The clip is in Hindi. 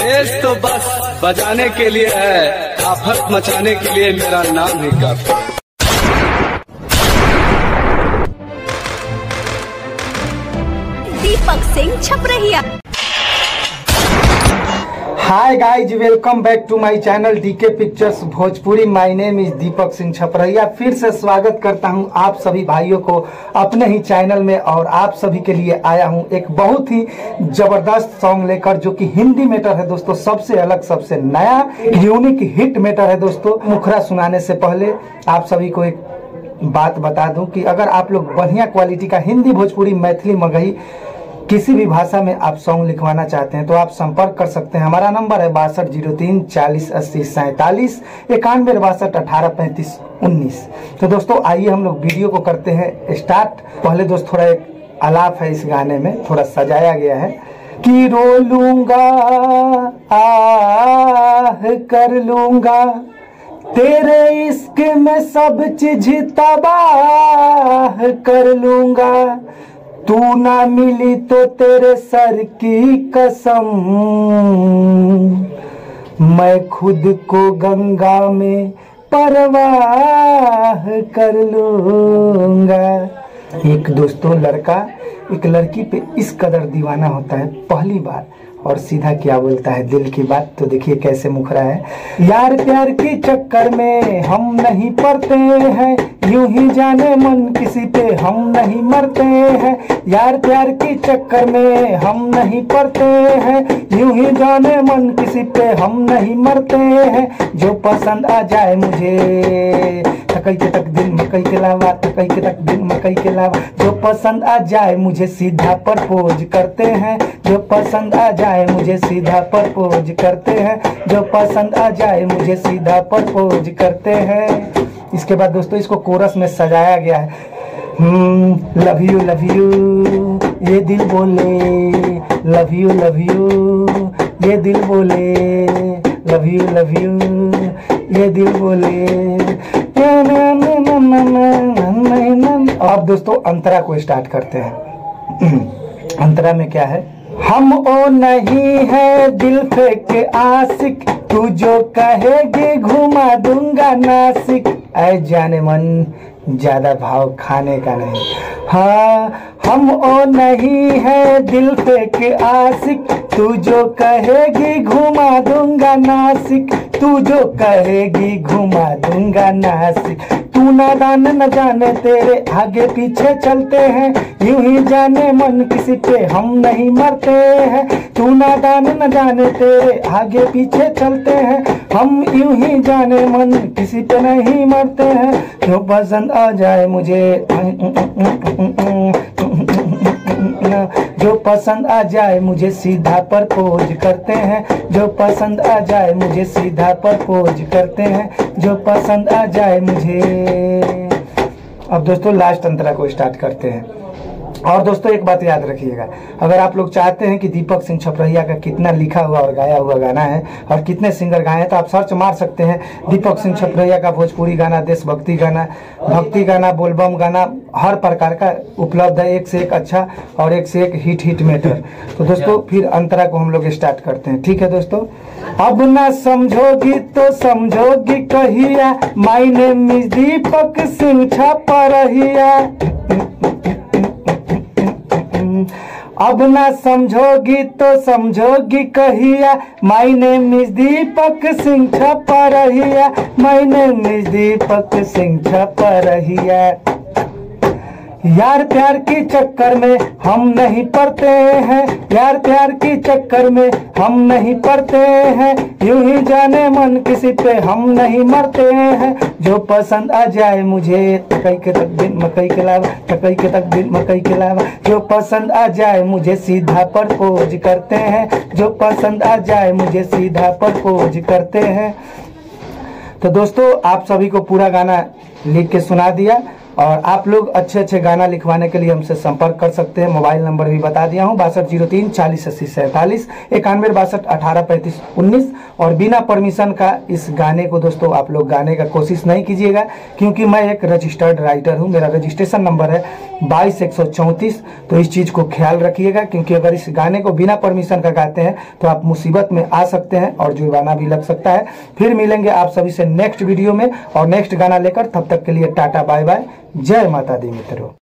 देश तो बस बजाने के लिए है, आफत मचाने के लिए मेरा नाम ही काफी। Deepak Singh Chhaparhiya. Hi guys, welcome back to my channel DK pictures Bhojpuri. My name is Deepak Singh Chhaparhiya. फिर से स्वागत करता हूं आप सभी भाइयों को अपने ही चैनल में, और आप सभी के लिए आया हूं एक बहुत ही जबरदस्त सॉन्ग लेकर, जो कि हिंदी मैटर है दोस्तों। सबसे अलग, सबसे नया, यूनिक हिट मैटर है दोस्तों। मुखरा सुनाने से पहले आप सभी को एक बात बता दूं कि अगर आप लोग बढ़िया क्वालिटी का हिंदी, भोजपुरी, मैथिली, मगही किसी भी भाषा में आप सॉन्ग लिखवाना चाहते हैं तो आप संपर्क कर सकते हैं। हमारा नंबर है 6203 40 80 47 91 62 18 35 19। तो दोस्तों आइए हम लोग वीडियो को करते हैं स्टार्ट। पहले दोस्त थोड़ा एक आलाप है इस गाने में, थोड़ा सजाया गया है कि रो लूंगा आह कर लूंगा, तेरे इश्क में सब चीज तबाह कर लूंगा, तू ना मिली तो तेरे सर की कसम, मैं खुद को गंगा में परवाह कर लूंगा। एक दोस्तों लड़का एक लड़की पे इस कदर दीवाना होता है पहली बार, और सीधा क्या बोलता है दिल की बात। तो देखिए कैसे मुखरा है। यार प्यार के चक्कर में हम नहीं पड़ते हैं, यूं ही जाने मन किसी पे हम नहीं मरते हैं। यार प्यार के चक्कर में हम नहीं पड़ते हैं, यूं ही जाने मन किसी पे हम नहीं मरते हैं। जो पसंद आ जाए मुझे, थकई के तक दिन मकई के लावा, थकई के तक दिन मकई के लावा। जो पसंद आ जाए मुझे सीधा प्रपोज करते हैं, जो पसंद आ जाए मुझे सीधा प्रपोज करते हैं, जो पसंद आ जाए मुझे सीधा प्रपोज करते हैं। इसके बाद दोस्तों इसको कोरस में सजाया गया है। लव यू ये दिल बोले, लव यू ये दिल बोले, लव यू ये दिल बोले। अब दोस्तों अंतरा को स्टार्ट करते हैं। अंतरा में क्या है? हम ओ नहीं है दिल फेंक आशिक, तू जो कहेगी घुमा दूंगा नासिक। ऐ जाने मन ज्यादा भाव खाने का नहीं। हाँ हम ओ नहीं है दिल फेंक आशिक, तू जो कहेगी घुमा दूंगा नासिक, तू जो कहेगी घुमा दूंगा नासिक। तू नादान न जाने तेरे आगे पीछे चलते हैं, यूं ही जाने मन किसी पे हम नहीं मरते हैं। तू नादान न जाने तेरे आगे पीछे चलते हैं, हम यूं ही जाने मन किसी पे नहीं मरते हैं। जो पसंद आ जाए मुझे, जो पसंद आ जाए मुझे सीधा प्रपोज करते हैं, जो पसंद आ जाए मुझे सीधा प्रपोज करते हैं, जो पसंद आ जाए मुझे। अब दोस्तों लास्ट अंतरा को स्टार्ट करते हैं। और दोस्तों एक बात याद रखिएगा, अगर आप लोग चाहते हैं कि दीपक सिंह छपरहिया का कितना लिखा हुआ और गाया हुआ गाना है और कितने सिंगर गाए हैं, तो आप सर्च मार सकते हैं दीपक सिंह छपरहिया का भोजपुरी गाना, देशभक्ति गाना, भक्ति गाना, बोलबम गाना, हर प्रकार का उपलब्ध है। एक से एक अच्छा और एक से एक हिट मैटर। तो दोस्तों फिर अंतरा को हम लोग स्टार्ट करते हैं। ठीक है दोस्तों। अब ना समझोगी तो समझोगी कहिया, my name is Deepak Singh Chhaparhiya. अब ना समझोगी तो समझोगी कहिया, my name is Deepak Singh Chhaparhiya, my name is Deepak Singh Chhaparhiya. यार प्यार के चक्कर में हम नहीं पड़ते हैं, यार प्यार के चक्कर में हम नहीं पड़ते हैं, यूं ही जाने मन किसी पे हम नहीं मरते हैं। जो पसंद आ जाए मुझे, थकई के तक दिन मकई के लावा, थकई के तक दिन मकई के लावा। जो पसंद आ जाए मुझे सीधा प्रपोज करते हैं, जो पसंद आ जाए मुझे सीधा प्रपोज करते हैं। तो दोस्तों आप सभी को पूरा गाना लिख के सुना दिया, और आप लोग अच्छे अच्छे गाना लिखवाने के लिए हमसे संपर्क कर सकते हैं। मोबाइल नंबर भी बता दिया हूँ, 6203 40 80 47, 91 62 18 35 19। और बिना परमिशन का इस गाने को दोस्तों आप लोग गाने का कोशिश नहीं कीजिएगा, क्योंकि मैं एक रजिस्टर्ड राइटर हूँ। मेरा रजिस्ट्रेशन नंबर है 22134। तो इस चीज़ को ख्याल रखिएगा, क्योंकि अगर इस गाने को बिना परमिशन का गाते हैं तो आप मुसीबत में आ सकते हैं और जुर्माना भी लग सकता है। फिर मिलेंगे आप सभी से नेक्स्ट वीडियो में और नेक्स्ट गाना लेकर। तब तक के लिए टाटा बाय बाय, जय माता दी मित्रों।